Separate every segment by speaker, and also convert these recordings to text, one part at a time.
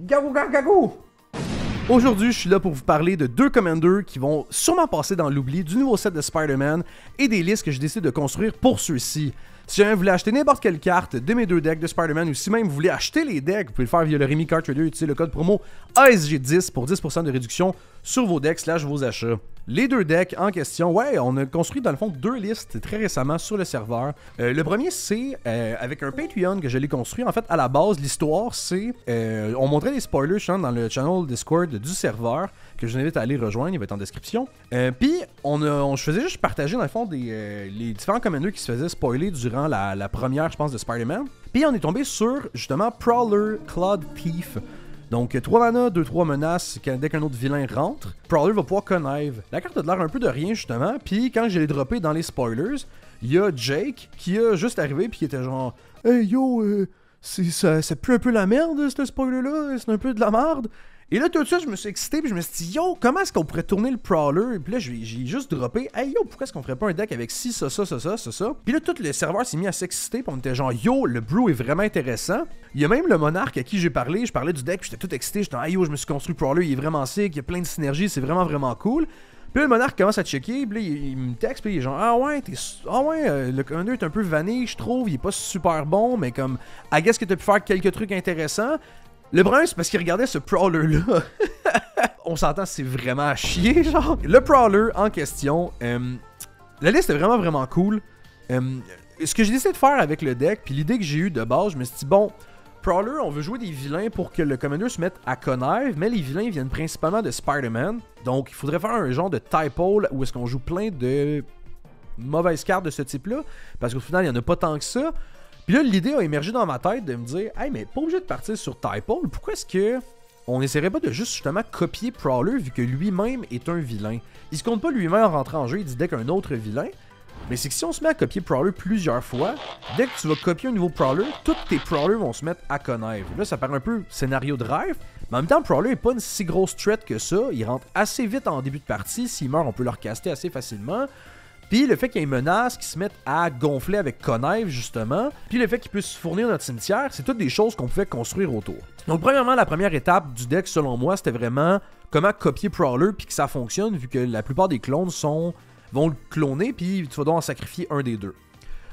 Speaker 1: Gagou, gagou, gagou! Aujourd'hui, je suis là pour vous parler de deux commanders qui vont sûrement passer dans l'oubli, du nouveau set de Spider-Man et des listes que je décide de construire pour ceux-ci. Si jamais vous voulez acheter n'importe quelle carte de mes deux decks de Spider-Man ou si même vous voulez acheter les decks, vous pouvez le faire via le Rémi Card Trader et utiliser le code promo ASG10 pour 10% de réduction sur vos decks / vos achats. Les deux decks en question, ouais, on a construit dans le fond deux listes très récemment sur le serveur. Le premier, c'est avec un Patreon que je l'ai construit. En fait, à la base, l'histoire, c'est... on montrait des spoilers dans le channel Discord du serveur, que je vous invite à aller rejoindre, il va être en description. Puis, je faisais juste partager dans le fond les différents commanders qui se faisaient spoiler durant la première, je pense, de Spider-Man. Puis, on est tombé sur, justement, Prowler Cloud Thief. Donc, 3 mana, 2-3 menaces, dès qu'un autre vilain rentre, Prowler va pouvoir connive. La carte a l'air un peu de rien, justement, puis quand je l'ai droppé dans les spoilers, il y a Jake qui a juste arrivé puis qui était genre « Hey yo, ça pue un peu la merde, ce spoiler-là, c'est un peu de la merde. » Et là, tout de suite, je me suis excité puis je me suis dit « Yo, comment est-ce qu'on pourrait tourner le Prowler? » Et puis là, j'ai juste droppé « Hey yo, pourquoi est-ce qu'on ferait pas un deck avec ci, ça. » Puis là, tout le serveur s'est mis à s'exciter puis on était genre « Yo, le brew est vraiment intéressant. » Il y a même le monarque à qui j'ai parlé, je parlais du deck puis j'étais tout excité, j'étais « Hey yo, je me suis construit Prowler, il est vraiment sick, il y a plein de synergies, c'est vraiment cool. » Puis là, le monarque commence à checker, puis là, il me texte, puis il est genre « Ah ouais, le commander est un peu vanille, je trouve, il est pas super bon, mais comme, I guess que t'as pu faire quelques trucs intéressants. » Le problème, c'est parce qu'il regardait ce Prowler-là. On s'entend, c'est vraiment à chier, genre. Le Prowler en question, la liste est vraiment cool. Ce que j'ai décidé de faire avec le deck, puis l'idée que j'ai eue de base, je me suis dit, bon, Prowler, on veut jouer des vilains pour que le commander se mette à connive, mais les vilains viennent principalement de Spider-Man. Donc, il faudrait faire un genre de type-hole où est-ce qu'on joue plein de mauvaises cartes de ce type-là, parce qu'au final, il n'y en a pas tant que ça. Puis là, l'idée a émergé dans ma tête de me dire « Hey, mais pas obligé de partir sur Type-Hole, pourquoi est-ce que on n'essaierait pas de juste justement copier Prowler vu que lui-même est un vilain? » Il se compte pas lui-même en rentrant en jeu, il dit dès qu'un autre vilain. Mais c'est que si on se met à copier Prowler plusieurs fois, dès que tu vas copier un nouveau Prowler, tous tes Prowlers vont se mettre à connive. Là, ça paraît un peu scénario de rêve, mais en même temps, Prowler est pas une si grosse threat que ça. Il rentre assez vite en début de partie. S'il meurt, on peut le recaster assez facilement. Puis le fait qu'il y ait une menace qui se mette à gonfler avec connive, justement, puis le fait qu'il puisse fournir notre cimetière, c'est toutes des choses qu'on pouvait construire autour. Donc premièrement, la première étape du deck, selon moi, c'était vraiment comment copier Prowler puis que ça fonctionne, vu que la plupart des clones vont le cloner, puis tu vas devoir en sacrifier un des deux.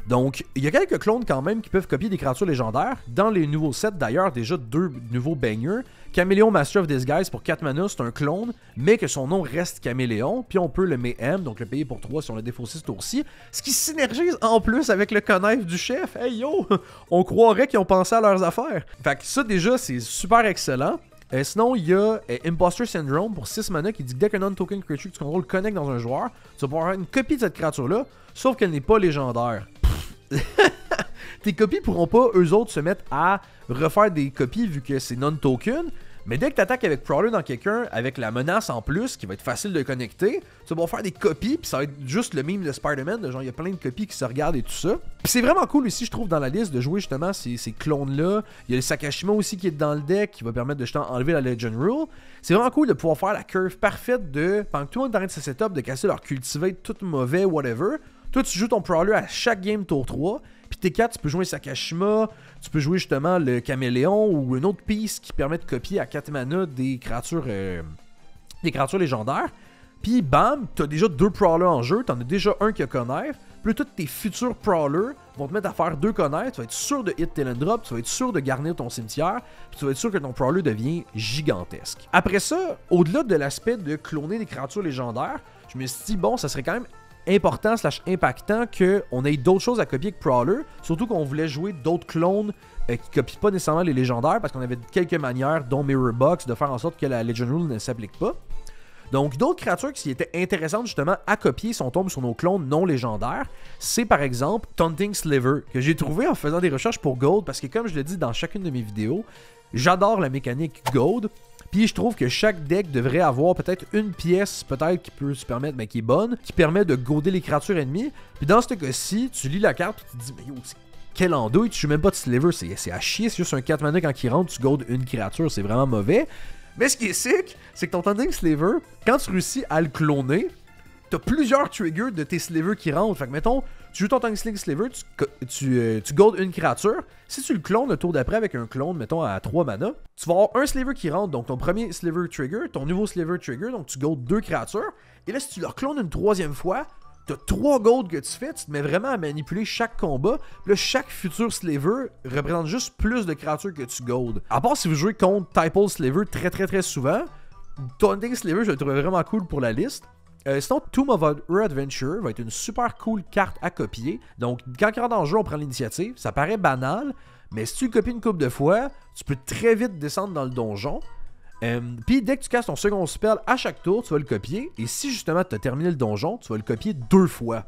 Speaker 1: Donc, il y a quelques clones quand même qui peuvent copier des créatures légendaires. Dans les nouveaux sets, d'ailleurs, déjà deux nouveaux bangers. Caméléon Master of Disguise pour 4 mana, c'est un clone, mais que son nom reste Caméléon. Puis on peut le Mayhem, donc le payer pour 3 si on le défaussé ce tour-ci. Ce qui synergise en plus avec le connive du chef. Hey yo, on croirait qu'ils ont pensé à leurs affaires. Fait que ça déjà, c'est super excellent. Sinon, il y a Imposter Syndrome pour 6 mana qui dit que dès qu'un non-token creature que tu contrôles connecte dans un joueur, tu vas pouvoir avoir une copie de cette créature-là, sauf qu'elle n'est pas légendaire. Tes copies pourront pas, eux autres, se mettre à refaire des copies vu que c'est non-token. Mais dès que tu attaques avec Prowler dans quelqu'un, avec la menace en plus, qui va être facile de connecter, tu vas pouvoir faire des copies, puis ça va être juste le meme de Spider-Man, de genre il y a plein de copies qui se regardent et tout ça. Puis c'est vraiment cool aussi, je trouve, dans la liste de jouer justement ces clones-là. Il y a le Sakashima aussi qui est dans le deck, qui va permettre de justement enlever la Legend Rule. C'est vraiment cool de pouvoir faire la curve parfaite de, pendant que tout le monde est en train de se setup, de casser leur cultivate tout mauvais, whatever. Toi, tu joues ton Prowler à chaque game tour 3. Puis T4, tu peux jouer Sakashima, tu peux jouer justement le Caméléon ou une autre piece qui permet de copier à 4 mana des créatures légendaires. Puis bam, t'as déjà 2 Prowlers en jeu, t'en as déjà un qui a connive. Puis tous tes futurs Prowlers vont te mettre à faire 2 connive, tu vas être sûr de hit Tail and Drop, tu vas être sûr de garnir ton cimetière, puis tu vas être sûr que ton Prowler devient gigantesque. Après ça, au-delà de l'aspect de cloner des créatures légendaires, je me suis dit, bon, ça serait quand même important / impactant qu'on ait d'autres choses à copier que Prowler, surtout qu'on voulait jouer d'autres clones qui copient pas nécessairement les légendaires, parce qu'on avait quelques manières, dont Mirror Box, de faire en sorte que la Legend Rule ne s'applique pas. Donc d'autres créatures qui étaient intéressantes justement à copier si on tombe sur nos clones non légendaires, c'est par exemple Taunting Sliver, que j'ai trouvé en faisant des recherches pour Gold, parce que comme je le dis dans chacune de mes vidéos, j'adore la mécanique Gold. Puis je trouve que chaque deck devrait avoir peut-être une pièce, peut-être qui peut se permettre, mais qui est bonne, qui permet de goader les créatures ennemies. Puis dans ce cas-ci, tu lis la carte, tu te dis, mais yo, quel andouille, tu joues même pas de Sliver, c'est à chier, c'est juste un 4 mana quand il rentre, tu goades une créature, c'est vraiment mauvais. Mais ce qui est sick, c'est que ton Taunting Sliver, quand tu réussis à le cloner, t'as plusieurs triggers de tes slivers qui rentrent. Fait que mettons, tu joues ton Tanksling Sliver, tu goldes une créature. Si tu le clones le tour d'après avec un clone, mettons à 3 mana, tu vas avoir un sliver qui rentre, donc ton premier sliver trigger, ton nouveau sliver trigger, donc tu goldes 2 créatures. Et là, si tu le clones une 3e fois, t'as 3 golds que tu fais, tu te mets vraiment à manipuler chaque combat. Puis là, chaque futur sliver représente juste plus de créatures que tu goldes. À part si vous jouez contre Typal Sliver très souvent, Taunting Sliver, je le trouve vraiment cool pour la liste. Sinon, Tomb of Horror Adventure va être une super cool carte à copier. Donc, quand il rentre en jeu, on prend l'initiative. Ça paraît banal, mais si tu le copies une couple de fois, tu peux très vite descendre dans le donjon. Puis, dès que tu casses ton second spell, à chaque tour, tu vas le copier. Et si justement tu as terminé le donjon, tu vas le copier 2 fois.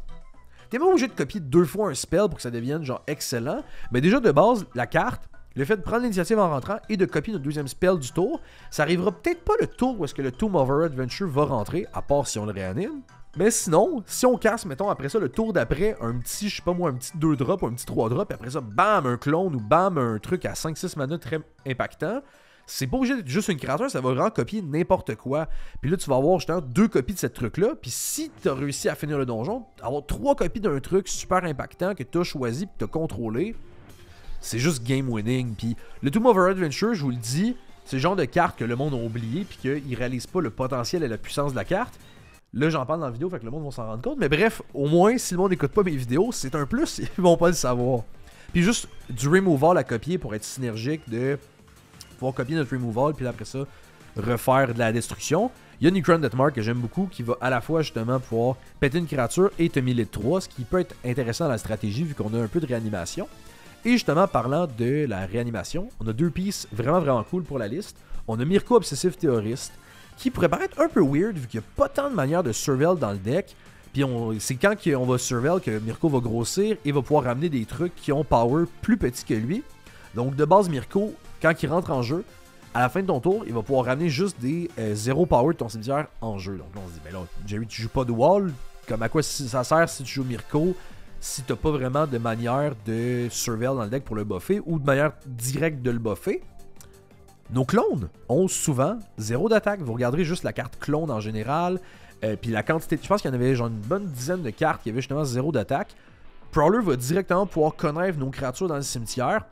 Speaker 1: T'es pas obligé de copier 2 fois un spell pour que ça devienne genre excellent. Mais déjà de base, la carte, le fait de prendre l'initiative en rentrant et de copier notre 2e spell du tour, ça arrivera peut-être pas le tour où est-ce que le Tomb of Horror Adventure va rentrer, à part si on le réanime. Mais sinon, si on casse, mettons, après ça, le tour d'après, un petit, je sais pas moi, un petit 2 drop ou un petit 3 drop, et après ça, bam, un clone ou bam, un truc à 5-6 mana très impactant, c'est pas obligé d'être juste une créature, ça va vraiment copier n'importe quoi. Puis là, tu vas avoir justement 2 copies de cette truc-là, puis si t'as réussi à finir le donjon, avoir 3 copies d'un truc super impactant que t'as choisi puis que t'as contrôlé, c'est juste game winning. Puis le Tomb of Horror Adventure, je vous le dis, c'est le genre de carte que le monde a oublié puis qu'ils réalisent pas le potentiel et la puissance de la carte. Là, j'en parle dans la vidéo, fait que le monde va s'en rendre compte. Mais bref, au moins, si le monde n'écoute pas mes vidéos, c'est un plus, ils vont pas le savoir. Puis juste du removal à copier pour être synergique, de pouvoir copier notre removal, puis après ça, refaire de la destruction. Il y a Necron Deathmark que j'aime beaucoup, qui va à la fois justement pouvoir péter une créature et te melee de 3, ce qui peut être intéressant dans la stratégie vu qu'on a un peu de réanimation. Et justement, parlant de la réanimation, on a 2 pieces vraiment cool pour la liste. On a Mirko Obsessive Théoriste, qui pourrait paraître un peu weird vu qu'il n'y a pas tant de manières de surveil dans le deck. Puis c'est quand on va surveil que Mirko va grossir et va pouvoir ramener des trucs qui ont power plus petit que lui. Donc de base, Mirko, quand il rentre en jeu, à la fin de ton tour, il va pouvoir ramener juste des 0 power de ton cimetière en jeu. Donc là, on se dit, mais là, Jerry, tu joues pas de wall, comme à quoi ça sert si tu joues Mirko, si t'as pas vraiment de manière de surveil dans le deck pour le buffer, ou de manière directe de le buffer. Nos clones ont souvent 0 d'attaque. Vous regarderez juste la carte clone en général, puis la quantité, je pense qu'il y en avait genre une bonne dizaine de cartes qui avaient justement 0 d'attaque. Prowler va directement pouvoir connaître nos créatures dans le cimetière,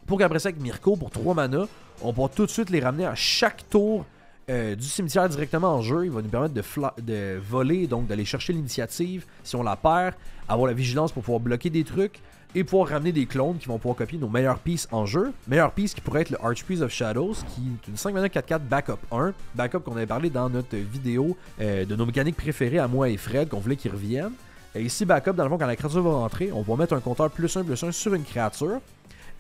Speaker 1: pour qu'après ça, avec Mirko, pour 3 mana, on pourra tout de suite les ramener à chaque tour du cimetière directement en jeu. Il va nous permettre de voler, donc d'aller chercher l'initiative si on la perd, avoir la vigilance pour pouvoir bloquer des trucs, et pouvoir ramener des clones qui vont pouvoir copier nos meilleures pieces en jeu. Meilleure piece qui pourrait être le Archpriest of Shadows, qui est une 5 mana 4/4 backup 1. Backup qu'on avait parlé dans notre vidéo de nos mécaniques préférées à moi et Fred, qu'on voulait qu'ils reviennent. Et ici, backup, dans le fond, quand la créature va rentrer, on va mettre un compteur +1/+1 sur une créature.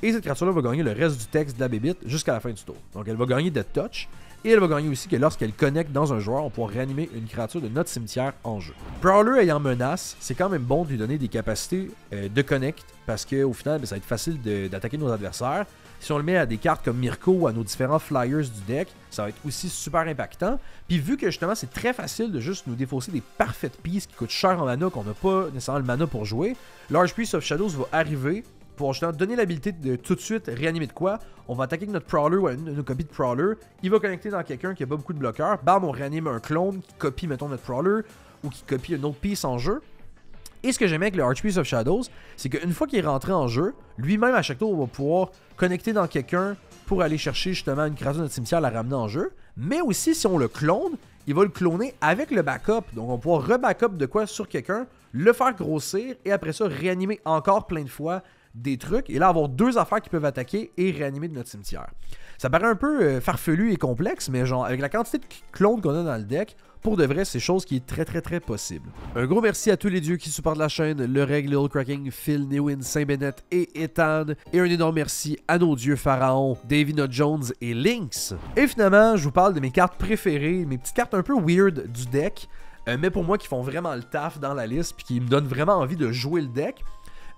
Speaker 1: Et cette créature-là va gagner le reste du texte de la bébite jusqu'à la fin du tour. Donc elle va gagner de touch. Et elle va gagner aussi que lorsqu'elle connecte dans un joueur, on pourra réanimer une créature de notre cimetière en jeu. Prowler ayant menace, c'est quand même bon de lui donner des capacités de connect. Parce qu'au final, ça va être facile d'attaquer nos adversaires. Si on le met à des cartes comme Mirko ou à nos différents flyers du deck, ça va être aussi super impactant. Puis vu que justement c'est très facile de juste nous défausser des parfaites pieces qui coûtent cher en mana, qu'on n'a pas nécessairement le mana pour jouer, l'Archpriest of Shadows va arriver pour justement donner l'habilité de tout de suite réanimer de quoi. On va attaquer avec notre Prowler ou une copie de Prowler. Il va connecter dans quelqu'un qui a pas beaucoup de bloqueurs. Bam, on réanime un clone qui copie, mettons, notre Prowler ou qui copie une autre piece en jeu. Et ce que j'aimais avec le Archpriest of Shadows, c'est qu'une fois qu'il est rentré en jeu, lui-même à chaque tour, on va pouvoir connecter dans quelqu'un pour aller chercher justement une créature de notre cimetière, la ramener en jeu. Mais aussi, si on le clone, il va le cloner avec le backup. Donc on va pouvoir re-backup de quoi sur quelqu'un, le faire grossir et après ça réanimer encore plein de fois des trucs, et là avoir 2 affaires qui peuvent attaquer et réanimer de notre cimetière. Ça paraît un peu farfelu et complexe, mais genre avec la quantité de clones qu'on a dans le deck, pour de vrai, c'est chose qui est très possible. Un gros merci à tous les dieux qui supportent la chaîne, le Reg, Lil Cracking, Phil, Newin, Saint-Bennett et Ethan, et un énorme merci à nos dieux pharaons, Davina Jones et Lynx. Et finalement, je vous parle de mes cartes préférées, mes petites cartes un peu weird du deck, mais pour moi qui font vraiment le taf dans la liste, puis qui me donnent vraiment envie de jouer le deck.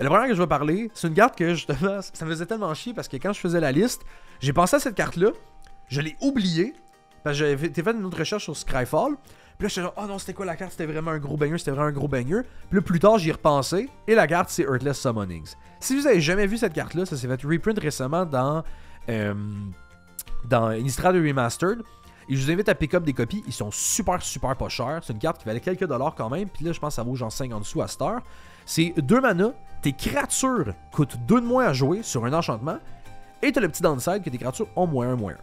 Speaker 1: La première que je vais parler, c'est une carte que justement, ça me faisait tellement chier parce que quand je faisais la liste, j'ai pensé à cette carte-là, je l'ai oubliée, parce que j'avais fait une autre recherche sur Scryfall, puis là j'étais genre, oh non, c'était quoi la carte, c'était vraiment un gros banger, puis là plus tard j'y ai repensé, et la carte c'est Earthless Summonings. Si vous avez jamais vu cette carte-là, ça s'est fait reprint récemment dans Innistrad Remastered, Et je vous invite à pick up des copies. Ils sont super pas chers. C'est une carte qui valait quelques dollars quand même. Puis là, je pense que ça vaut genre 50 sous à cette heure. C'est 2 mana. Tes créatures coûtent 2 de moins à jouer sur un enchantement. Et t'as le petit downside que tes créatures ont -1/-1.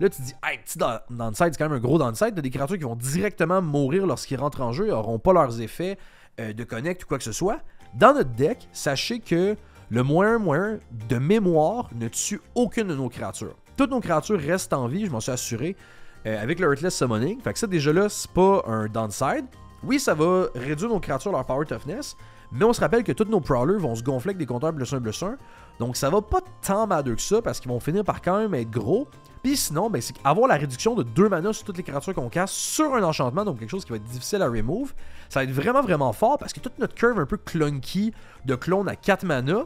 Speaker 1: Là, tu te dis, hey, petit downside, c'est quand même un gros downside. T'as des créatures qui vont directement mourir lorsqu'ils rentrent en jeu. Ils n'auront pas leurs effets de connect ou quoi que ce soit. Dans notre deck, sachez que le -1/-1 de mémoire ne tue aucune de nos créatures. Toutes nos créatures restent en vie, je m'en suis assuré, avec le Heartless Summoning. Fait que ça, déjà là, c'est pas un downside. Oui, ça va réduire nos créatures, leur power toughness. Mais on se rappelle que tous nos prowlers vont se gonfler avec des compteurs +1/+1. Donc ça va pas tant mader que ça parce qu'ils vont finir par quand même être gros. Puis sinon, ben, c'est avoir la réduction de 2 mana sur toutes les créatures qu'on casse sur un enchantement, donc quelque chose qui va être difficile à remove. Ça va être vraiment fort parce que toute notre curve un peu clunky de clones à 4 mana,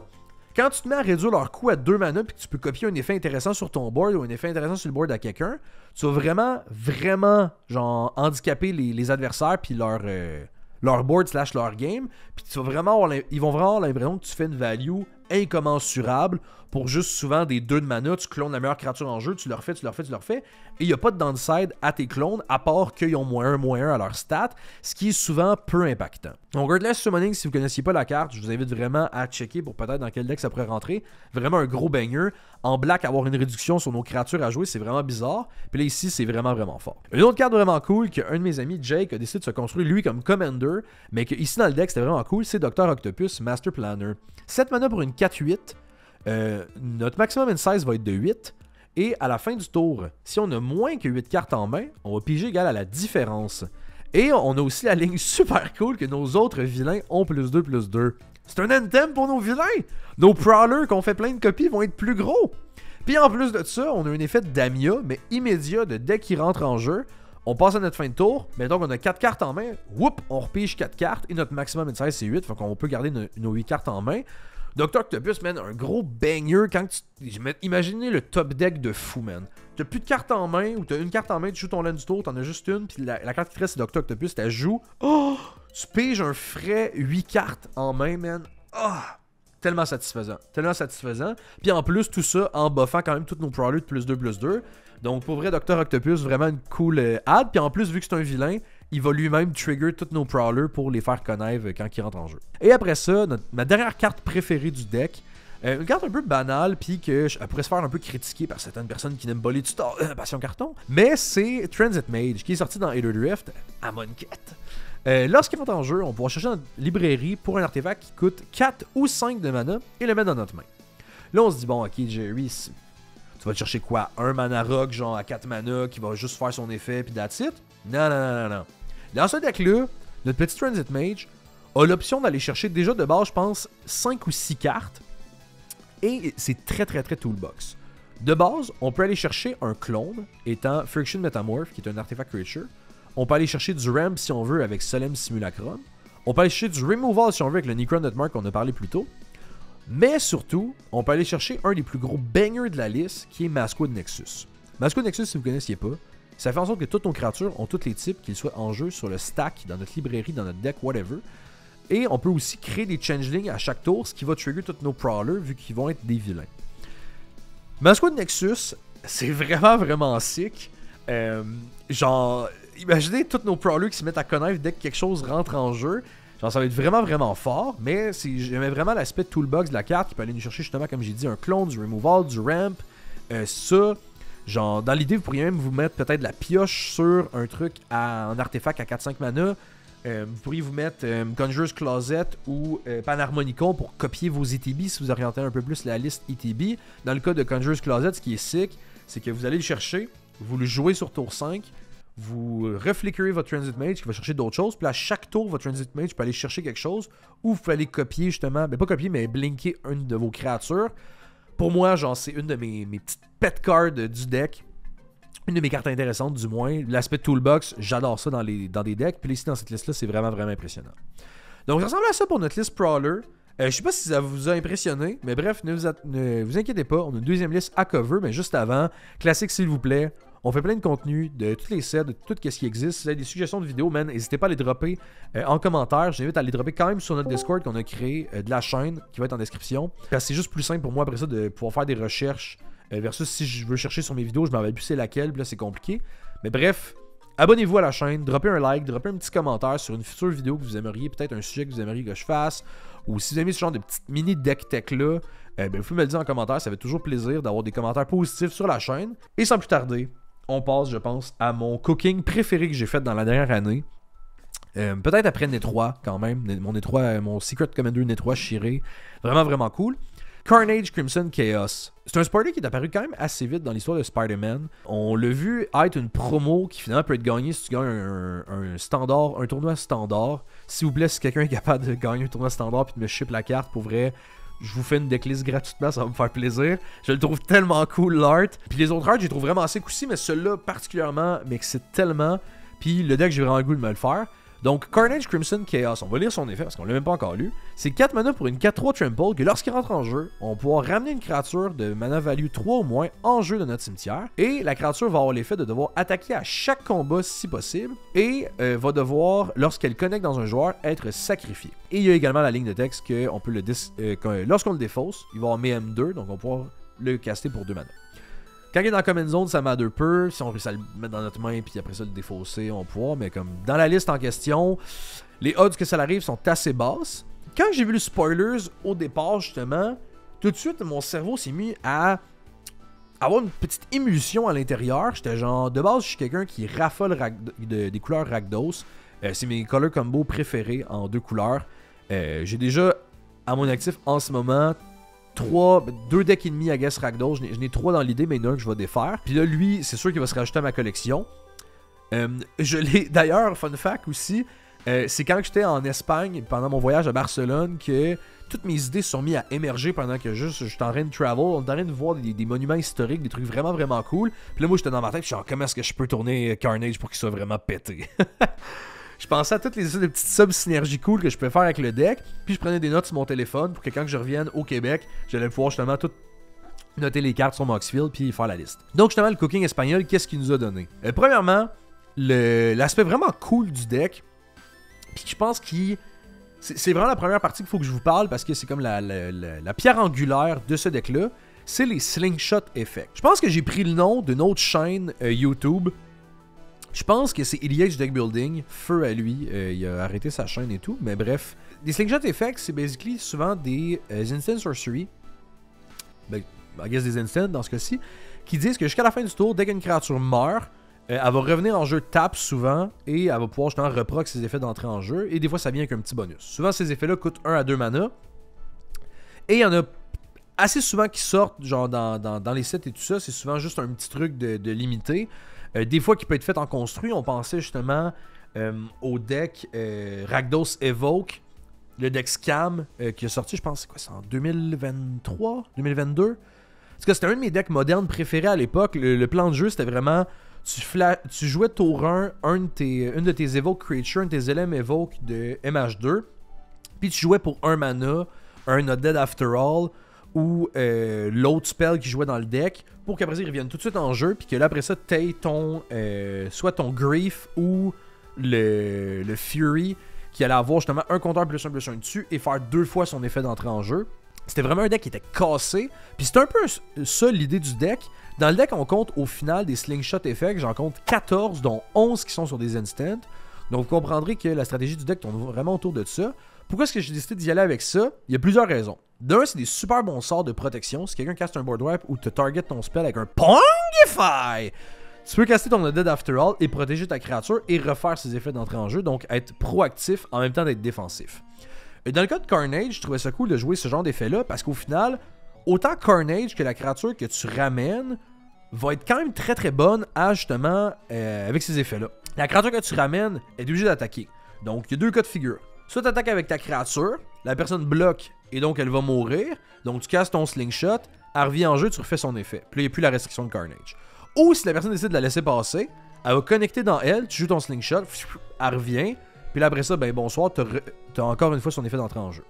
Speaker 1: quand tu te mets à réduire leur coût à 2 mana puis que tu peux copier un effet intéressant sur ton board ou un effet intéressant sur le board à quelqu'un, tu vas vraiment genre handicaper les adversaires puis leur board / leur game, puis tu vas vraiment ils vont vraiment avoir l'impression que tu fais une value incommensurable pour juste souvent des 2 de mana, tu clones la meilleure créature en jeu, tu leur fais, et il n'y a pas de downside à tes clones, à part qu'ils ont -1/-1 à leur stat, ce qui est souvent peu impactant. Donc Heartless Summoning, si vous ne connaissiez pas la carte, je vous invite vraiment à checker pour peut-être dans quel deck ça pourrait rentrer. Vraiment un gros banger. En black, avoir une réduction sur nos créatures à jouer, c'est vraiment bizarre. Puis là, ici, c'est vraiment fort. Une autre carte vraiment cool qu'un de mes amis, Jake, a décidé de se construire lui comme commander, mais que ici dans le deck, c'était vraiment cool, c'est Dr. Octopus Master Planner. 7 mana pour une 4/8. Notre maximum in size va être de 8. Et à la fin du tour, si on a moins que 8 cartes en main, on va piger égal à la différence. Et on a aussi la ligne super cool que nos autres vilains ont +2/+2. C'est un anthem pour nos vilains! Nos prowlers qu'on fait plein de copies vont être plus gros! Puis en plus de ça, on a un effet de Damia, mais immédiat de dès qu'il rentre en jeu. On passe à notre fin de tour, mais donc on a 4 cartes en main, whoop, on repige 4 cartes, et notre maximum in size c'est 8, fait qu'on peut garder nos 8 cartes en main. Dr. Octopus, man, un gros banger quand imaginez le top deck de fou, man. T'as plus de cartes en main, ou t'as une carte en main, tu joues ton land du tour, t'en as juste une, puis la carte qui te reste c'est Dr. Octopus, t'as joues. Oh! Tu piges un frais 8 cartes en main, man. Ah! Tellement satisfaisant. Puis en plus, tout ça en buffant quand même tous nos prowlers de +2/+2. Donc pour vrai, Dr. Octopus, vraiment une cool add. Puis en plus, vu que c'est un vilain, il va lui-même trigger tous nos prowlers pour les faire connaître quand il rentre en jeu. Et après ça, ma dernière carte préférée du deck, une carte un peu banale, puis qu'elle pourrait se faire un peu critiquer par certaines personnes qui n'aiment pas les tutos, passion carton. Mais c'est Transit Mage, qui est sorti dans Aether Drift, à Monquette. Lorsqu'il rentre en jeu, on pourra chercher dans notre librairie pour un artefact qui coûte 4 ou 5 de mana et le mettre dans notre main. Là, on se dit, bon, ok, Jerry, tu vas te chercher quoi? Un mana rock, genre à 4 mana, qui va juste faire son effet, puis that's it? Non. Dans ce deck-là, notre petit Transit Mage a l'option d'aller chercher déjà de base, je pense, 5 ou 6 cartes. Et c'est très toolbox. De base, on peut aller chercher un clone, étant Friction Metamorph, qui est un artefact creature. On peut aller chercher du Ramp si on veut avec Solemn Simulacrum. On peut aller chercher du Removal si on veut avec le Necron Nutmark qu'on a parlé plus tôt. Mais surtout, on peut aller chercher un des plus gros bangers de la liste qui est Maskwood Nexus. Maskwood Nexus, si vous ne connaissiez pas, ça fait en sorte que toutes nos créatures ont tous les types, qu'ils soient en jeu sur le stack, dans notre librairie, dans notre deck, whatever. Et on peut aussi créer des changelings à chaque tour, ce qui va trigger tous nos prowlers vu qu'ils vont être des vilains. Maskwood Nexus, c'est vraiment sick. Genre, imaginez tous nos prowlers qui se mettent à connaître dès que quelque chose rentre en jeu. Genre, ça va être vraiment fort, mais j'aimais vraiment l'aspect toolbox de la carte qui peut aller nous chercher justement, comme j'ai dit, un clone, du removal, du ramp, ça. Genre, dans l'idée, vous pourriez même vous mettre peut-être la pioche sur un truc en artefact à 4-5 mana. Vous pourriez vous mettre Conjurer's Closet ou Panharmonicon pour copier vos ETB si vous orientez un peu plus la liste ETB. Dans le cas de Conjurer's Closet, ce qui est sick, c'est que vous allez le chercher, vous le jouez sur tour 5, vous reflickerez votre Transit Mage qui va chercher d'autres choses, puis à chaque tour, votre Transit Mage peut aller chercher quelque chose, ou vous pouvez aller copier justement, ben pas copier, mais blinker une de vos créatures. Pour moi, genre, c'est une de mes petites pet cards du deck. Une de mes cartes intéressantes, du moins. L'aspect toolbox, j'adore ça dans des decks. Puis ici, dans cette liste-là, c'est vraiment impressionnant. Donc, ça ressemble à ça pour notre liste Prowler. Je sais pas si ça vous a impressionné, mais bref, ne vous inquiétez pas. On a une deuxième liste à cover, mais juste avant, classique s'il vous plaît. On fait plein de contenu de tous les sets, de tout ce qui existe. Si vous avez des suggestions de vidéos, man, n'hésitez pas à les dropper en commentaire. J'invite à les dropper quand même sur notre Discord qu'on a créé de la chaîne, qui va être en description. Parce que c'est juste plus simple pour moi après ça de pouvoir faire des recherches versus si je veux chercher sur mes vidéos, je m'en rappelle plus c'est laquelle, puis là c'est compliqué. Mais bref, abonnez-vous à la chaîne, droppez un like, droppez un petit commentaire sur une future vidéo que vous aimeriez, peut-être un sujet que vous aimeriez que je fasse, ou si vous aimez ce genre de petites mini deck tech là, vous pouvez me le dire en commentaire, ça fait toujours plaisir d'avoir des commentaires positifs sur la chaîne. Et sans plus tarder, on passe, je pense, à mon cooking préféré que j'ai fait dans la dernière année. Peut-être après N3 quand même, mon Secret Commander N3 Shiré, vraiment cool. Carnage Crimson Chaos. C'est un spoiler qui est apparu quand même assez vite dans l'histoire de Spider-Man. On l'a vu être une promo qui finalement peut être gagnée si tu gagnes un tournoi standard. S'il vous plaît, si quelqu'un est capable de gagner un tournoi standard puis de me ship la carte, pour vrai, je vous fais une decklist gratuitement, ça va me faire plaisir. Je le trouve tellement cool, l'art. Puis les autres arts, je les trouve vraiment assez aussi, mais celui-là particulièrement m'excite tellement. Puis le deck, j'ai vraiment le goût de me le faire. Donc, Carnage Crimson Chaos, on va lire son effet parce qu'on l'a même pas encore lu. C'est 4 mana pour une 4-3 trample que lorsqu'il rentre en jeu, on va pouvoir ramener une créature de mana value 3 ou moins en jeu de notre cimetière. Et la créature va avoir l'effet de devoir attaquer à chaque combat si possible. Et va devoir, lorsqu'elle connecte dans un joueur, être sacrifiée. Et il y a également la ligne de texte que on peut lorsqu'on le défausse, il va avoir M2, donc on va pouvoir le caster pour 2 mana. Quand il est dans Common Zone, ça m'aide peu. Si on réussit à le mettre dans notre main puis après ça le défausser, on pourra. Mais comme dans la liste en question, les odds que ça arrive sont assez basses. Quand j'ai vu les spoilers au départ, justement, tout de suite, mon cerveau s'est mis à avoir une petite émulsion à l'intérieur. J'étais genre, de base, je suis quelqu'un qui raffole des couleurs Rakdos. C'est mes color combos préférés en 2 couleurs. J'ai déjà à mon actif en ce moment 2 decks et demi à Guess Rakdos. Je n'ai 3 dans l'idée, mais il y en a un que je vais défaire. Puis là, lui, c'est sûr qu'il va se rajouter à ma collection. Je l'ai d'ailleurs, fun fact aussi, c'est quand j'étais en Espagne pendant mon voyage à Barcelone que toutes mes idées se sont mises à émerger pendant que je suis en train de travel. On est en train de voir des monuments historiques, des trucs vraiment cool. Puis là, moi, j'étais dans ma tête, je suis genre, comment est-ce que je peux tourner Carnage pour qu'il soit vraiment pété? Je pensais à toutes les petites sub-synergies cool que je pouvais faire avec le deck. Puis je prenais des notes sur mon téléphone pour que quand je revienne au Québec, j'allais pouvoir justement tout noter les cartes sur Moxfield puis faire la liste. Donc justement, le cooking espagnol, qu'est-ce qu'il nous a donné? Premièrement, l'aspect vraiment cool du deck. Puis je pense que c'est vraiment la première partie qu'il faut que je vous parle parce que c'est comme la pierre angulaire de ce deck-là. C'est les Slingshot Effects. Je pense que j'ai pris le nom d'une autre chaîne YouTube. Je pense que c'est Ilyich Deck Building, feu à lui, il a arrêté sa chaîne et tout, mais bref. Les Slingshot Effects, c'est basically souvent des Instant Sorcery, ben, I guess des Instant dans ce cas-ci, qui disent que jusqu'à la fin du tour, dès qu'une créature meurt, elle va revenir en jeu tap souvent, et elle va pouvoir justement reproc ses effets d'entrée en jeu, et des fois ça vient avec un petit bonus. Souvent ces effets-là coûtent 1 à 2 mana, et il y en a assez souvent qui sortent genre dans les sets et tout ça, c'est souvent juste un petit truc de limité. Des fois qui peut être fait en construit, on pensait justement au deck Rakdos Evoke, le deck Scam qui est sorti, je pense, c'est en 2023, 2022. Parce que c'était un de mes decks modernes préférés à l'époque. Le plan de jeu, c'était vraiment, tu jouais tour 1, une de tes Evoke Creatures, un de tes LM Evoke de MH2, puis tu jouais pour 1 mana, un Not Dead After All, ou l'autre spell qui jouait dans le deck, pour qu'après ça, ils reviennent tout de suite en jeu, puis que là, après ça, t'aies soit ton Grief ou le Fury, qui allait avoir justement un compteur +1/+1 dessus, et faire 2 fois son effet d'entrée en jeu. C'était vraiment un deck qui était cassé, puis c'est un peu ça l'idée du deck. Dans le deck, on compte au final des Slingshot Effects, j'en compte 14, dont 11 qui sont sur des instants. Donc vous comprendrez que la stratégie du deck tourne vraiment autour de ça. Pourquoi est-ce que j'ai décidé d'y aller avec ça? Il y a plusieurs raisons. D'un, c'est des super bons sorts de protection. Si quelqu'un caste un board wipe ou te target ton spell avec un Pongify, tu peux caster ton Dead After All et protéger ta créature et refaire ses effets d'entrée en jeu. Donc être proactif en même temps d'être défensif. Et dans le cas de Carnage, je trouvais ça cool de jouer ce genre d'effet-là parce qu'au final, autant Carnage que la créature que tu ramènes va être quand même très bonne à justement avec ces effets-là. La créature que tu ramènes est obligée d'attaquer. Donc il y a 2 cas de figure. Soit tu attaques avec ta créature, la personne bloque et donc elle va mourir. Donc tu casses ton slingshot, elle revient en jeu, tu refais son effet. Puis là, il n'y a plus la restriction de Carnage. Ou si la personne décide de la laisser passer, elle va connecter dans elle, tu joues ton slingshot, elle revient. Puis là après ça, ben bonsoir, t'as encore une fois son effet d'entrée en jeu.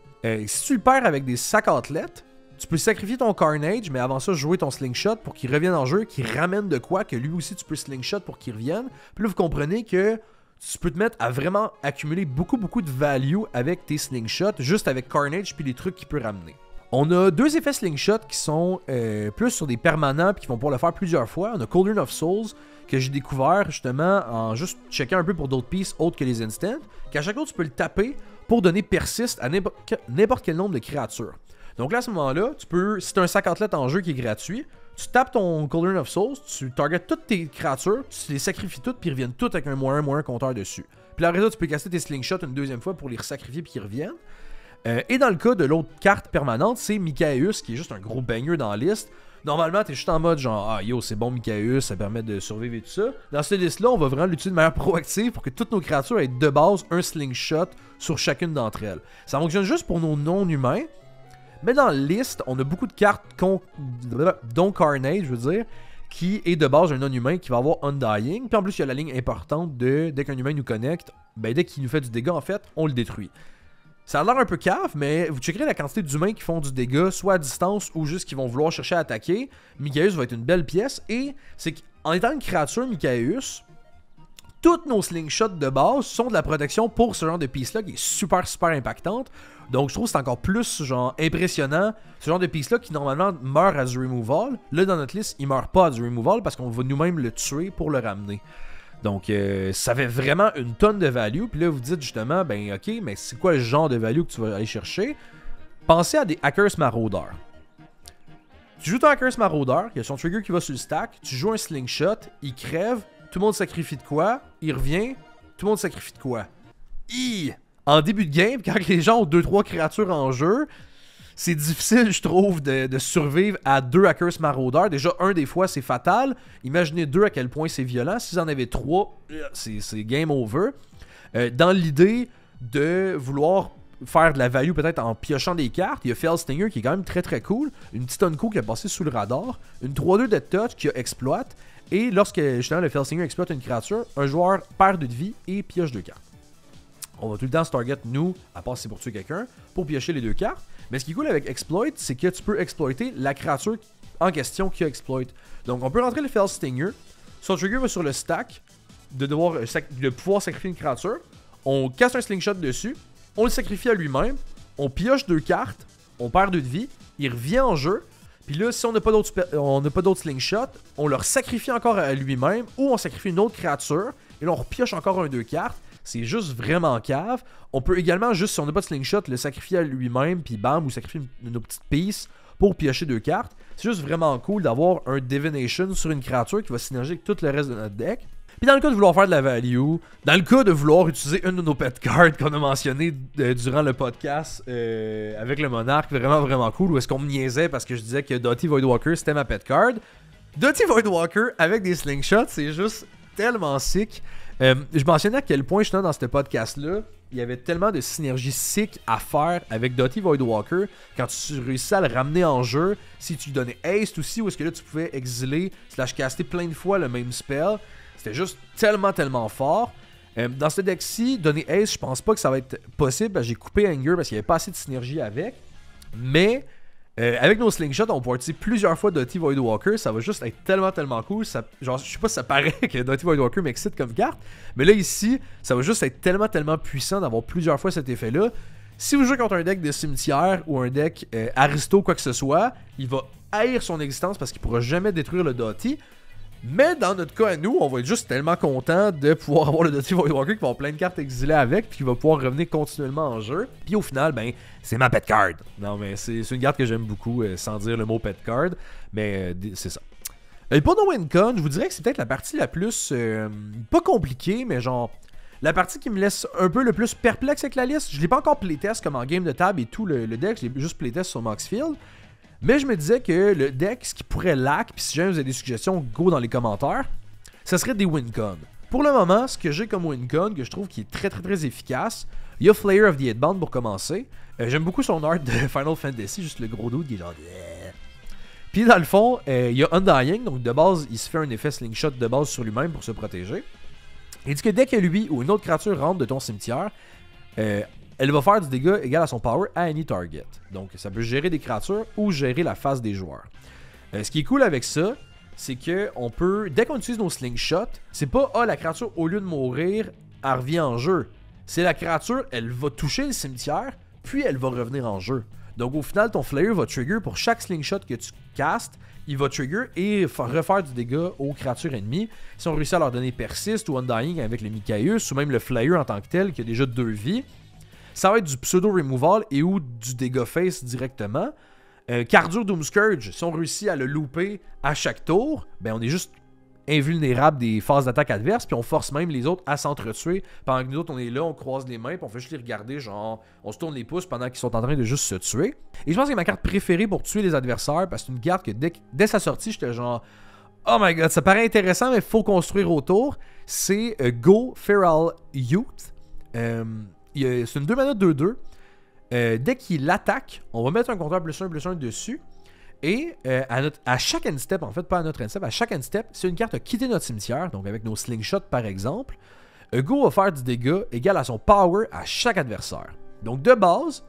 Speaker 1: Si tu le perds avec des sacs athlètes, tu peux sacrifier ton Carnage, mais avant ça, jouer ton slingshot pour qu'il revienne en jeu, qu'il ramène de quoi, que lui aussi tu peux slingshot pour qu'il revienne. Puis là, vous comprenez que tu peux te mettre à vraiment accumuler beaucoup de value avec tes slingshots, juste avec Carnage puis les trucs qu'il peut ramener. On a 2 effets slingshot qui sont plus sur des permanents puis qui vont pouvoir le faire plusieurs fois. On a Cauldron of Souls que j'ai découvert justement en juste checkant un peu pour d'autres pistes autres que les instants, qu'à chaque fois tu peux le taper pour donner persiste à n'importe quel nombre de créatures. Donc là à ce moment-là, tu peux, si tu as un 50 lettres en jeu qui est gratuit, tu tapes ton Cauldron of Souls, tu targetes toutes tes créatures, tu les sacrifies toutes, puis ils reviennent toutes avec un moins compteur dessus. Puis après ça, tu peux casser tes slingshots une deuxième fois pour les sacrifier puis qu'ils reviennent. Et dans le cas de l'autre carte permanente, c'est Mikaeus, qui est juste un gros banger dans la liste. Normalement, t'es juste en mode genre, ah yo, c'est bon Mikaeus, ça permet de survivre et tout ça. Dans cette liste-là, on va vraiment l'utiliser de manière proactive pour que toutes nos créatures aient de base un slingshot sur chacune d'entre elles. Ça fonctionne juste pour nos non-humains. Mais dans la liste, on a beaucoup de cartes dont Carnage, je veux dire, qui est de base un non-humain qui va avoir Undying. Puis en plus, il y a la ligne importante de dès qu'un humain nous connecte, ben dès qu'il nous fait du dégât, en fait, on le détruit. Ça a l'air un peu cave, mais vous checkerez la quantité d'humains qui font du dégât, soit à distance ou juste qui vont vouloir chercher à attaquer. Mikaeus va être une belle pièce. Et c'est qu'en étant une créature Mikaeus, toutes nos slingshots de base sont de la protection pour ce genre de piece-là qui est super impactante. Donc je trouve que c'est encore plus genre impressionnant. Ce genre de piece-là qui normalement meurt à du removal. Là dans notre liste, il meurt pas à du removal parce qu'on va nous-mêmes le tuer pour le ramener. Donc ça fait vraiment une tonne de value. Puis là vous dites justement, ben ok, mais c'est quoi le genre de value que tu vas aller chercher? Pensez à des Hackers Marauders. Tu joues ton Hackers Marauder, il y a son trigger qui va sur le stack, tu joues un slingshot, il crève, tout le monde sacrifie de quoi, il revient, tout le monde sacrifie de quoi. En début de game, quand les gens ont 2-3 créatures en jeu, c'est difficile, je trouve, de survivre à 2 Hackers Marauders. Déjà, un des fois, c'est fatal. Imaginez 2 à quel point c'est violent. Si vous en avez 3, c'est game over. Dans l'idée de vouloir faire de la value peut-être en piochant des cartes, il y a Felstinger qui est quand même très cool. Une petite Unco qui a passé sous le radar. Une 3-2 de touch qui a exploite. Et lorsque justement le Felstinger exploite une créature, un joueur perd 2 de vie et pioche 2 cartes. On va tout le temps se target, nous, à part si c'est pour tuer quelqu'un, pour piocher les 2 cartes. Mais ce qui est cool avec Exploit, c'est que tu peux exploiter la créature en question qui a Exploit. Donc on peut rentrer le Felstinger, son trigger va sur le stack, de pouvoir sacrifier une créature, on casse un slingshot dessus, on le sacrifie à lui-même, on pioche 2 cartes, on perd 2 de vie, il revient en jeu, puis là, si on n'a pas d'autres slingshots, on leur sacrifie encore à lui-même, ou on sacrifie une autre créature, et là on repioche encore un 2 cartes. C'est juste vraiment cave. On peut également, juste si on n'a pas de slingshot, le sacrifier à lui-même, puis bam, ou sacrifier une petite piece pour piocher 2 cartes. C'est juste vraiment cool d'avoir un Divination sur une créature qui va synerger avec tout le reste de notre deck. Puis dans le cas de vouloir faire de la value, dans le cas de vouloir utiliser une de nos pet cards qu'on a mentionné durant le podcast avec le Monarque, vraiment cool, où est-ce qu'on me niaisait parce que je disais que Doughty Voidwalker c'était ma pet card. Doughty Voidwalker avec des slingshots, c'est juste tellement sick. Je mentionnais à quel point, justement, dans ce podcast-là, il y avait tellement de synergie sick à faire avec Doughty Voidwalker quand tu réussissais à le ramener en jeu. Si tu lui donnais haste aussi, où est-ce que là tu pouvais exiler / caster plein de fois le même spell. C'était juste tellement fort. Dans ce deck-ci, donner haste, je pense pas que ça va être possible. J'ai coupé Anger parce qu'il n'y avait pas assez de synergie avec. Mais avec nos slingshots, on peut utiliser plusieurs fois Doughty Voidwalker. Ça va juste être tellement cool. Ça, genre, je sais pas si ça paraît que Doughty Voidwalker m'excite comme carte. Mais là, ici, ça va juste être tellement puissant d'avoir plusieurs fois cet effet-là. Si vous jouez contre un deck de cimetière ou un deck aristo, quoi que ce soit, il va haïr son existence parce qu'il pourra jamais détruire le Doughty. Mais dans notre cas à nous, on va être juste tellement content de pouvoir avoir le Doughty Voidwalker qui va avoir plein de cartes exilées avec, puis qui va pouvoir revenir continuellement en jeu. Puis au final, ben, c'est ma pet card. Non, mais c'est une carte que j'aime beaucoup, sans dire le mot pet card, mais c'est ça. Et pour No Win Con, je vous dirais que c'est peut-être la partie la plus, pas compliquée, mais genre, la partie qui me laisse un peu le plus perplexe avec la liste. Je l'ai pas encore playtest comme en game de table et tout le deck, je l'ai juste playtest sur Moxfield. Mais je me disais que le deck, ce qui pourrait lack, puis si jamais vous avez des suggestions, go dans les commentaires, ça serait des Wincon. Pour le moment, ce que j'ai comme Wincon, que je trouve qui est très efficace, il y a Flayer of the Headbound pour commencer. J'aime beaucoup son art de Final Fantasy, juste le gros dude qui est genre... Puis dans le fond, il y a Undying, donc de base, il se fait un effet slingshot de base sur lui-même pour se protéger. Il dit que dès que lui ou une autre créature rentre de ton cimetière, elle va faire du dégât égal à son power à any target. Donc ça peut gérer des créatures ou gérer la face des joueurs. Ce qui est cool avec ça, c'est que on peut, dès qu'on utilise nos slingshots, c'est pas la créature au lieu de mourir, elle revient en jeu. C'est la créature, elle va toucher le cimetière, puis elle va revenir en jeu. Donc au final, ton Flare va trigger pour chaque slingshot que tu castes, il va trigger et refaire du dégât aux créatures ennemies. Si on réussit à leur donner Persist ou Undying avec le Mikaeus ou même le Flare en tant que tel qui a déjà 2 vies, ça va être du pseudo-removal et ou du dégât face directement. Cardur Doomscourge, si on réussit à le louper à chaque tour, ben on est juste invulnérable des phases d'attaque adverses, puis on force même les autres à s'entretuer. Pendant que nous autres, on est là, on croise les mains, puis on fait juste les regarder, genre, on se tourne les pouces pendant qu'ils sont en train de juste se tuer. Et je pense que c'est ma carte préférée pour tuer les adversaires, parce que c'est une carte que dès sa sortie, j'étais genre, oh my god, ça paraît intéressant, mais il faut construire autour. C'est Go Feral Youth. C'est une 2 mana 2-2. Dès qu'il attaque, on va mettre un compteur +1/+1 dessus. Et à chaque end step, en fait, pas à notre end step, à chaque end step, si une carte a quitté notre cimetière, donc avec nos slingshots par exemple, Go va faire du dégât égal à son power à chaque adversaire. Donc de base,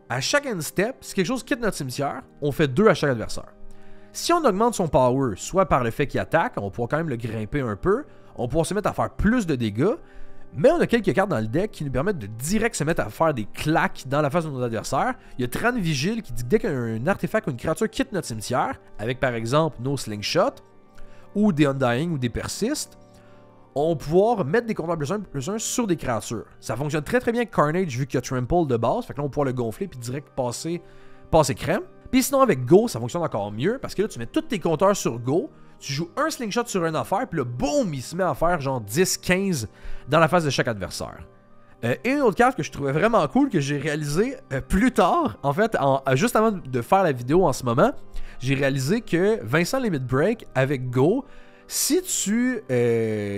Speaker 1: à chaque end step, si quelque chose quitte notre cimetière, on fait 2 à chaque adversaire. Si on augmente son power, soit par le fait qu'il attaque, on pourra quand même le grimper un peu, on pourra se mettre à faire plus de dégâts, mais on a quelques cartes dans le deck qui nous permettent de direct se mettre à faire des claques dans la face de nos adversaires. Il y a Tran Vigil qui dit que dès qu'un artefact ou une créature quitte notre cimetière, avec par exemple nos slingshots, ou des Undying ou des Persist, on va pouvoir mettre des compteurs +1/+1 sur des créatures. Ça fonctionne très très bien avec Carnage vu qu'il y a Trample de base, fait que là on va pouvoir le gonfler puis direct passer crème. Puis sinon avec Go, ça fonctionne encore mieux parce que là tu mets tous tes compteurs sur Go, tu joues un slingshot sur une affaire, puis là, boum, il se met à faire genre 10-15 dans la face de chaque adversaire. Et une autre carte que je trouvais vraiment cool, que j'ai réalisé plus tard, en fait, juste avant de faire la vidéo en ce moment, j'ai réalisé que Vincent Limit Break avec Go, si tu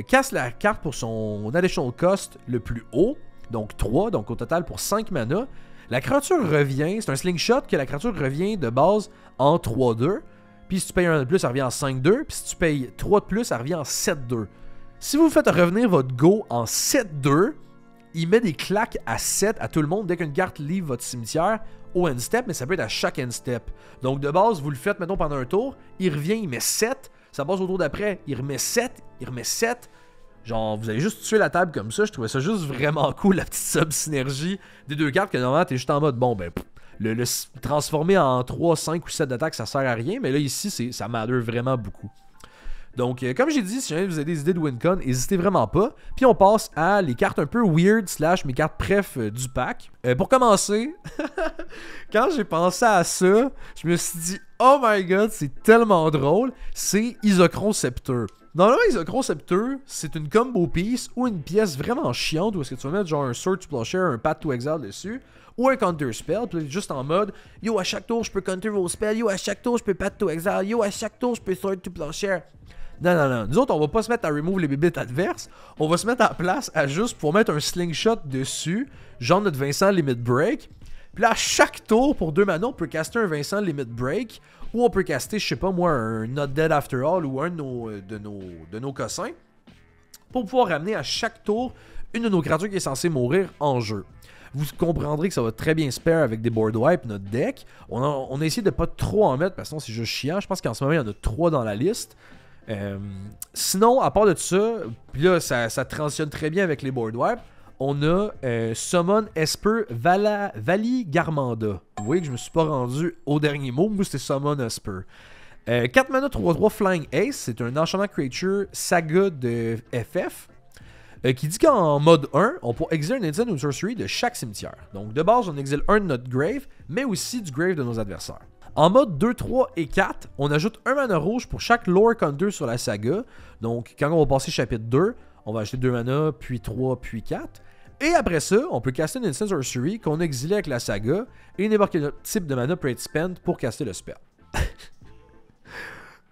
Speaker 1: casses la carte pour son additional cost le plus haut, donc 3, donc au total pour 5 mana, la créature revient, c'est un slingshot que la créature revient de base en 3-2. Puis si tu payes 1 de plus, elle revient en 5-2. Puis si tu payes 3 de plus, elle revient en 7-2. Si vous faites revenir votre Go en 7-2, il met des claques à 7 à tout le monde dès qu'une carte livre votre cimetière au end step, mais ça peut être à chaque end step. Donc de base, vous le faites, mettons, pendant un tour, il revient, il met 7, ça passe au tour d'après, il remet 7, il remet 7. Genre, vous allez juste tuer la table comme ça. Je trouvais ça juste vraiment cool, la petite sub-synergie des deux cartes, que normalement, t'es juste en mode, bon, ben, le transformer en 3, 5 ou 7 d'attaque, ça sert à rien. Mais là, ici, ça matter vraiment beaucoup. Donc, comme j'ai dit, si jamais vous avez des idées de WinCon, n'hésitez vraiment pas. Puis on passe à les cartes un peu weird / mes cartes préf du pack. Pour commencer, quand j'ai pensé à ça, je me suis dit, oh my god, c'est tellement drôle. C'est Isochron Scepter. Normalement, Isochron Scepter, c'est une combo piece ou une pièce vraiment chiante où est-ce que tu vas mettre genre un Sword to Plowshare, un Path to Exile dessus, ou un Counter Spell, puis juste en mode, yo, à chaque tour, je peux counter vos spells, yo, à chaque tour, je peux Path to Exile, yo, à chaque tour, je peux Sword to Plowshare. Non. Nous autres, on va pas se mettre à remove les bébites adverses. On va se mettre en place à juste pour mettre un slingshot dessus, genre notre Vincent Limit Break. Puis là, à chaque tour, pour 2 mana, on peut caster un Vincent Limit Break. Ou on peut caster, je sais pas moi, un Not Dead After All ou un de nos cossins. Pour pouvoir ramener à chaque tour une de nos créatures qui est censée mourir en jeu. Vous comprendrez que ça va très bien se pair avec des board wipes, notre deck. On a essayé de pas trop en mettre parce que sinon c'est juste chiant. Je pense qu'en ce moment, il y en a 3 dans la liste. Sinon, à part de ça, puis là, ça transitionne très bien avec les board wipes. On a Summon Esper Vali Garmanda. Vous voyez que je me suis pas rendu au dernier mot. Moi, c'était Summon Esper. 4 mana 3-3 Flying Ace. C'est un enchantement creature saga de FF. Qui dit qu'en mode 1, on peut exiler un instant ou sorcery de chaque cimetière. Donc de base, on exile un de notre grave, mais aussi du grave de nos adversaires. En mode 2, 3 et 4, on ajoute un mana rouge pour chaque lore counter sur la saga. Donc quand on va passer chapitre 2, on va acheter 2 mana, puis 3, puis 4. Et après ça, on peut caster une instant sorcery qu'on a exilé avec la saga, et n'importe quel type de mana peut être spent pour caster le spell.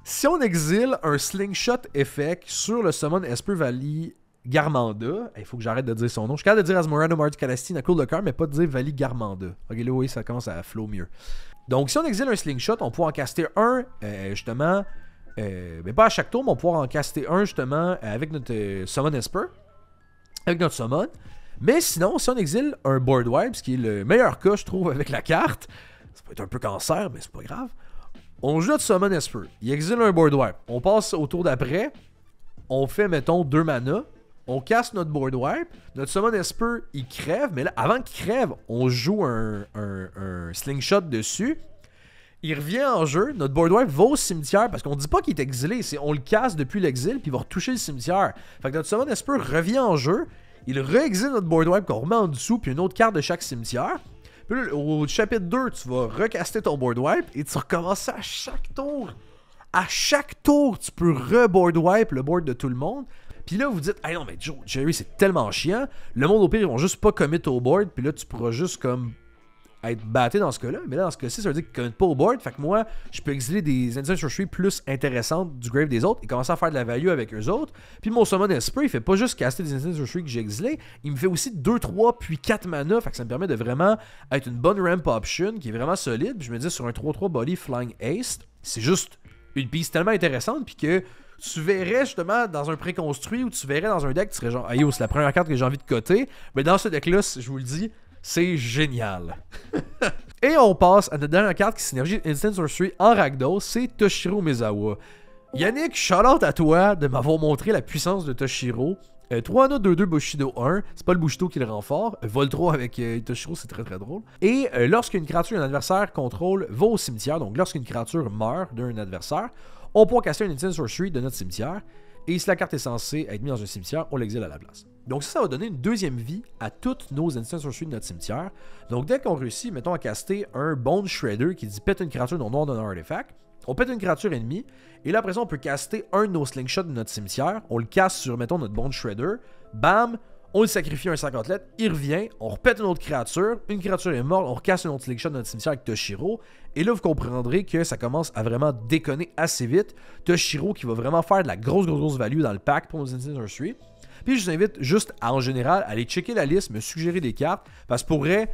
Speaker 1: Si on exile un slingshot effect sur le summon Esper Valley Garmanda, il faut que j'arrête de dire son nom. Je suis capable de dire Asmorano Mardu Calastin à cool de cœur, mais pas de dire Valley Garmanda. Ok, là, oui, ça commence à flow mieux. Donc, si on exile un slingshot, on peut en caster un, justement, mais pas à chaque tour, mais on peut en caster un, justement, avec notre summon Esper, avec notre summon. Mais sinon, si on exile un board wipe, ce qui est le meilleur cas, je trouve, avec la carte, ça peut être un peu cancer, mais c'est pas grave. On joue notre summon Esper, il exile un board wipe. On passe au tour d'après, on fait, mettons, 2 mana. On casse notre board wipe. Notre Summon Esper, il crève. Mais là, avant qu'il crève, on joue un slingshot dessus. Il revient en jeu. Notre board wipe va au cimetière parce qu'on dit pas qu'il est exilé. On le casse depuis l'exil puis il va retoucher le cimetière. Fait que notre Summon Esper revient en jeu. Il réexile notre board wipe qu'on remet en dessous puis une autre carte de chaque cimetière. Puis là, au chapitre 2, tu vas recaster ton board wipe et tu recommences à chaque tour. À chaque tour, tu peux re-board wipe le board de tout le monde. Puis là, vous dites, hey non, mais Jerry, c'est tellement chiant. Le monde, au pire, ils vont juste pas commit au board. Puis là, tu pourras juste comme être batté dans ce cas-là. Mais là, dans ce cas-ci, ça veut dire qu'ils commit pas au board. Fait que moi, je peux exiler des Instant Sorcery plus intéressantes du grave des autres et commencer à faire de la value avec eux autres. Puis mon Summon Esper, il fait pas juste caster des Instant Sorcery que j'ai exilé. Il me fait aussi 2, 3, puis 4 mana. Fait que ça me permet de vraiment être une bonne ramp option qui est vraiment solide. Puis je me dis, sur un 3-3 body Flying Haste, c'est juste une piece tellement intéressante. Puis que tu verrais justement dans un préconstruit ou tu verrais dans un deck, tu serais genre, ah yo, c'est la première carte que j'ai envie de coter. Mais dans ce deck-là, je vous le dis, c'est génial. Et on passe à notre dernière carte qui synergie Instant Sorcery en Rakdos, c'est Toshiro Misawa. Yannick, shout-out à toi de m'avoir montré la puissance de Toshiro. 3 notes 2-2 Bushido 1, c'est pas le Bushido qui le rend fort. Vol 3 avec Toshiro, c'est très très drôle. Et lorsqu'une créature d'un adversaire contrôle va au cimetière, donc lorsqu'une créature meurt d'un adversaire, on pourra casser une Instant Sorcery de notre cimetière. Et si la carte est censée être mise dans un cimetière, on l'exile à la place. Donc ça va donner une deuxième vie à toutes nos Instant Sorcery de notre cimetière. Donc dès qu'on réussit, mettons, à caster un Bone Shredder qui dit pète une créature non noire d'un artefact, on pète une créature ennemie, et là après ça on peut caster un de nos slingshots de notre cimetière, on le casse sur, mettons, notre Bone Shredder, bam, on le sacrifie un 50 lettres, il revient, on repète une autre créature, une créature est morte, on recasse un autre slingshot de notre cimetière avec Toshiro, et là vous comprendrez que ça commence à vraiment déconner assez vite. Toshiro qui va vraiment faire de la grosse value dans le pack pour nos Instant Sorcery. Puis je vous invite juste à, en général, aller checker la liste, me suggérer des cartes, parce que pour vrai,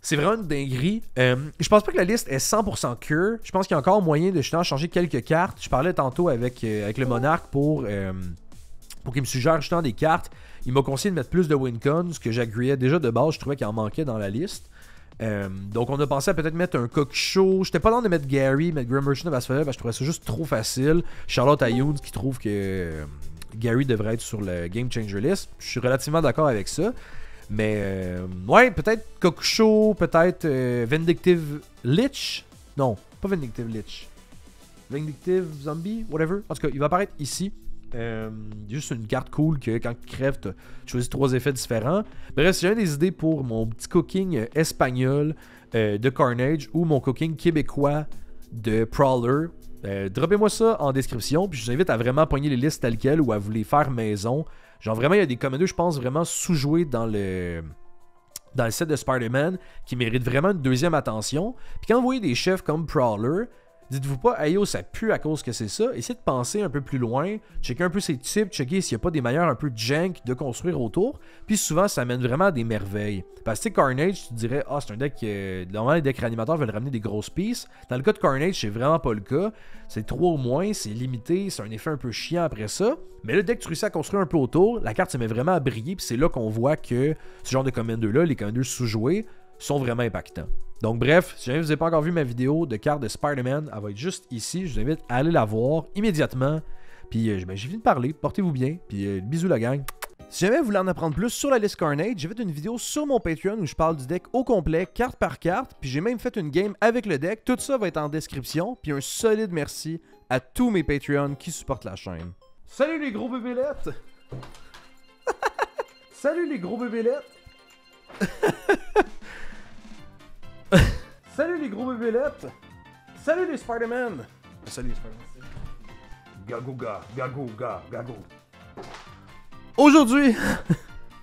Speaker 1: c'est vraiment une dinguerie. Je pense pas que la liste est 100% cure. Je pense qu'il y a encore moyen de justement changer quelques cartes. Je parlais tantôt avec le Monarque pour qu'il me suggère justement des cartes. Il m'a conseillé de mettre plus de Wincon, ce que j'agréais déjà de base. Je trouvais qu'il en manquait dans la liste. Donc on a pensé à peut-être mettre un Cockshow. J'étais pas dans de mettre Gary, mettre Grim Merchant of Asphodel, parce que je trouvais ça juste trop facile. Charlotte Ayuns qui trouve que Gary devrait être sur le Game Changer list. Je suis relativement d'accord avec ça. Mais ouais, peut-être Cockshow, peut-être Vindictive Lich. Non, pas Vindictive Lich. Vindictive Zombie, whatever. En tout cas, il va apparaître ici. Juste une carte cool que quand tu crèves, tu choisis 3 effets différents. Bref, si j'ai des idées pour mon petit cooking espagnol de Carnage ou mon cooking québécois de Prowler, droppez-moi ça en description. Puis je vous invite à vraiment pogner les listes telles quelles ou à vous les faire maison. Genre vraiment, il y a des commandeurs, je pense, vraiment sous-joués dans le set de Spider-Man qui méritent vraiment une deuxième attention. Puis quand vous voyez des chefs comme Prowler, dites-vous pas, hey yo, ça pue à cause que c'est ça. Essayez de penser un peu plus loin, checker un peu ses types, checker s'il n'y a pas des manières un peu jank de construire autour. Puis souvent, ça amène vraiment à des merveilles. Parce que Carnage, tu te dirais, ah, c'est un deck. Normalement, les decks réanimateurs veulent ramener des grosses pistes. Dans le cas de Carnage, c'est vraiment pas le cas. C'est 3 ou moins, c'est limité, c'est un effet un peu chiant après ça. Mais là, dès que tu réussis à construire un peu autour, la carte se met vraiment à briller. Puis c'est là qu'on voit que ce genre de commander-là, les commanders sous-joués, sont vraiment impactants. Donc bref, si jamais vous n'avez pas encore vu ma vidéo de carte de Spider-Man, elle va être juste ici. Je vous invite à aller la voir immédiatement. Puis j'ai fini de parler, portez-vous bien. Puis bisous la gang. Si jamais vous voulez en apprendre plus sur la liste Carnage, j'ai fait une vidéo sur mon Patreon où je parle du deck au complet, carte par carte. Puis j'ai même fait une game avec le deck. Tout ça va être en description. Puis un solide merci à tous mes Patreons qui supportent la chaîne. Salut les gros bébélettes! Salut les gros bébélettes! Salut les gros bébélettes! Salut les Spider-Man! Salut les Spider-Man! Gagouga, gagouga, gagou. Aujourd'hui,